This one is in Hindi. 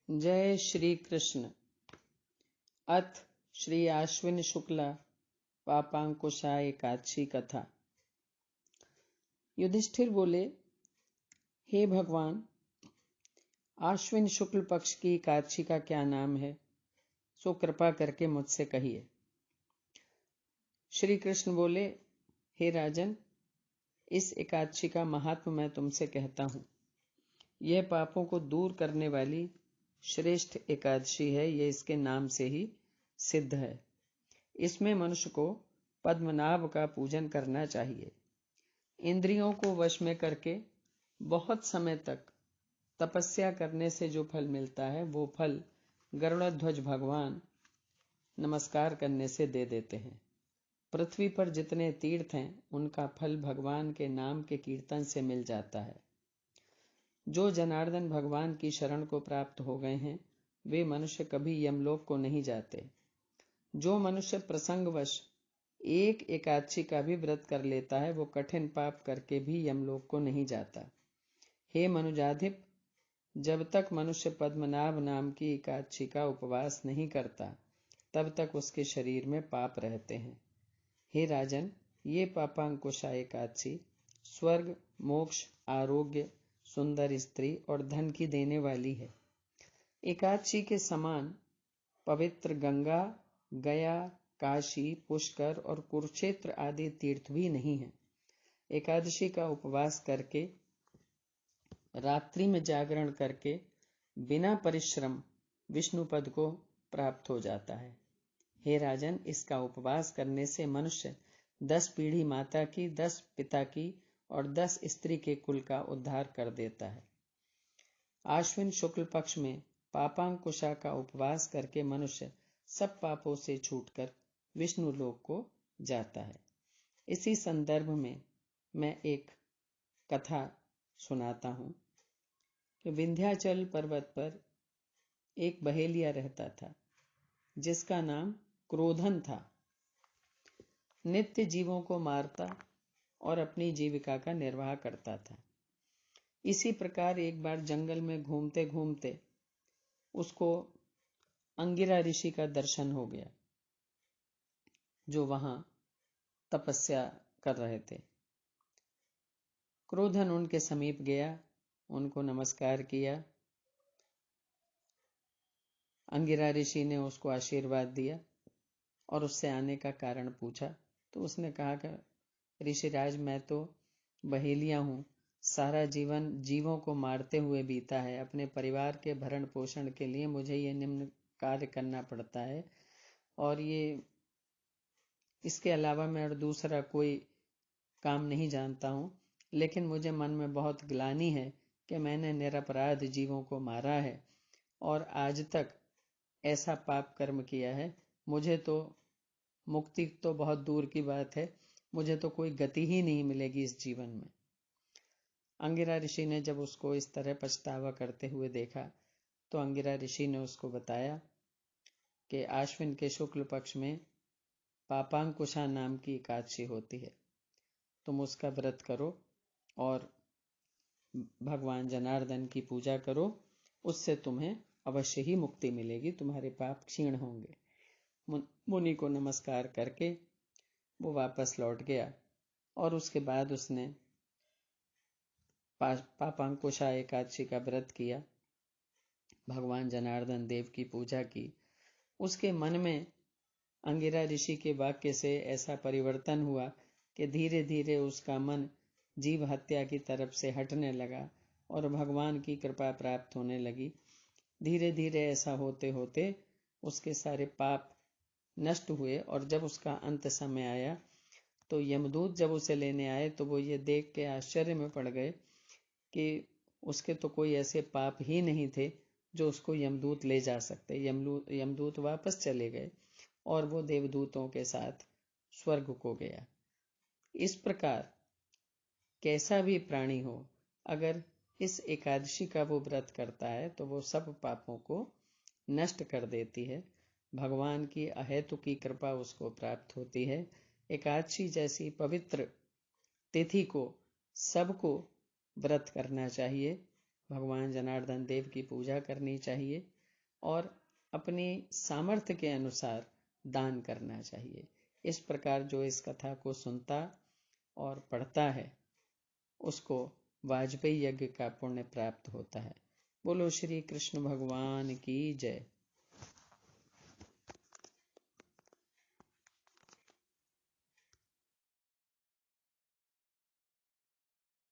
जय श्री कृष्ण। अथ श्री आश्विन शुक्ला पापांकुशा एकादशी कथा। युधिष्ठिर बोले, हे भगवान, आश्विन शुक्ल पक्ष की एकादशी का क्या नाम है, सो कृपा करके मुझसे कहिए। श्री कृष्ण बोले, हे राजन, इस एकादशी का महात्म मैं तुमसे कहता हूं। यह पापों को दूर करने वाली श्रेष्ठ एकादशी है। यह इसके नाम से ही सिद्ध है। इसमें मनुष्य को पद्मनाभ का पूजन करना चाहिए। इंद्रियों को वश में करके बहुत समय तक तपस्या करने से जो फल मिलता है, वो फल गरुड़ध्वज भगवान नमस्कार करने से दे देते हैं। पृथ्वी पर जितने तीर्थ हैं, उनका फल भगवान के नाम के कीर्तन से मिल जाता है। जो जनार्दन भगवान की शरण को प्राप्त हो गए हैं, वे मनुष्य कभी यमलोक को नहीं जाते। जो मनुष्य प्रसंगवश एक एकादशी का भी व्रत कर लेता है, वो कठिन पाप करके भी यमलोक को नहीं जाता। हे मनुजाधिप, जब तक मनुष्य पद्मनाभ नाम की एकादशी का उपवास नहीं करता, तब तक उसके शरीर में पाप रहते हैं। हे राजन, ये पापांकुशा एकादशी स्वर्ग, मोक्ष, आरोग्य, सुंदर स्त्री और धन की देने वाली है। एकादशी के समान पवित्र गंगा, गया, काशी, पुष्कर और कुरुक्षेत्र आदि तीर्थ भी नहीं है। एकादशी का उपवास करके, रात्रि में जागरण करके बिना परिश्रम विष्णु पद को प्राप्त हो जाता है। हे राजन, इसका उपवास करने से मनुष्य 10 पीढ़ी माता की, 10 पिता की और 10 स्त्री के कुल का उद्धार कर देता है। आश्विन शुक्ल पक्ष में पापांकुशा का उपवास करके मनुष्य सब पापों से छूटकर विष्णु लोक को जाता है। इसी संदर्भ में मैं एक कथा सुनाता हूं कि विंध्याचल पर्वत पर एक बहेलिया रहता था, जिसका नाम क्रोधन था। नित्य जीवों को मारता और अपनी जीविका का निर्वाह करता था। इसी प्रकार एक बार जंगल में घूमते घूमते उसको अंगिरा ऋषि का दर्शन हो गया, जो वहां तपस्या कर रहे थे। क्रोधन उनके समीप गया, उनको नमस्कार किया। अंगिरा ऋषि ने उसको आशीर्वाद दिया और उससे आने का कारण पूछा। तो उसने कहा कि ऋषिराज, मैं तो बहेलिया हूं, सारा जीवन जीवों को मारते हुए बीता है। अपने परिवार के भरण पोषण के लिए मुझे ये निम्न कार्य करना पड़ता है, और ये इसके अलावा मैं और दूसरा कोई काम नहीं जानता हूं। लेकिन मुझे मन में बहुत ग्लानि है कि मैंने निरपराध जीवों को मारा है और आज तक ऐसा पाप कर्म किया है। मुझे तो मुक्ति तो बहुत दूर की बात है, मुझे तो कोई गति ही नहीं मिलेगी इस जीवन में। अंगिरा ऋषि ने जब उसको इस तरह पछतावा करते हुए देखा, तो अंगिरा ऋषि ने उसको बताया कि आश्विन के शुक्ल पक्ष में पापांकुशा नाम की एकादशी होती है। तुम उसका व्रत करो और भगवान जनार्दन की पूजा करो, उससे तुम्हें अवश्य ही मुक्ति मिलेगी, तुम्हारे पाप क्षीण होंगे। मुनि को नमस्कार करके वो वापस लौट गया और उसके बाद उसने पापांकुशा एकादशी का व्रत किया, भगवान जनार्दन देव की पूजा की। उसके मन में अंगिरा ऋषि के वाक्य से ऐसा परिवर्तन हुआ कि धीरे धीरे उसका मन जीव हत्या की तरफ से हटने लगा और भगवान की कृपा प्राप्त होने लगी। धीरे धीरे ऐसा होते होते उसके सारे पाप नष्ट हुए, और जब उसका अंत समय आया तो यमदूत जब उसे लेने आए, तो वो ये देख के आश्चर्य में पड़ गए कि उसके तो कोई ऐसे पाप ही नहीं थे जो उसको यमदूत ले जा सकते। यमदूत वापस चले गए और वो देवदूतों के साथ स्वर्ग को गया। इस प्रकार कैसा भी प्राणी हो, अगर इस एकादशी का वो व्रत करता है तो वो सब पापों को नष्ट कर देती है। भगवान की अहेतुकी कृपा उसको प्राप्त होती है। एकादशी जैसी पवित्र तिथि को सबको व्रत करना चाहिए भगवान जनार्दन देव की पूजा करनी चाहिए और अपनी सामर्थ्य के अनुसार दान करना चाहिए। इस प्रकार जो इस कथा को सुनता और पढ़ता है उसको वाजपेयी यज्ञ का पुण्य प्राप्त होता है। बोलो श्री कृष्ण भगवान की जय।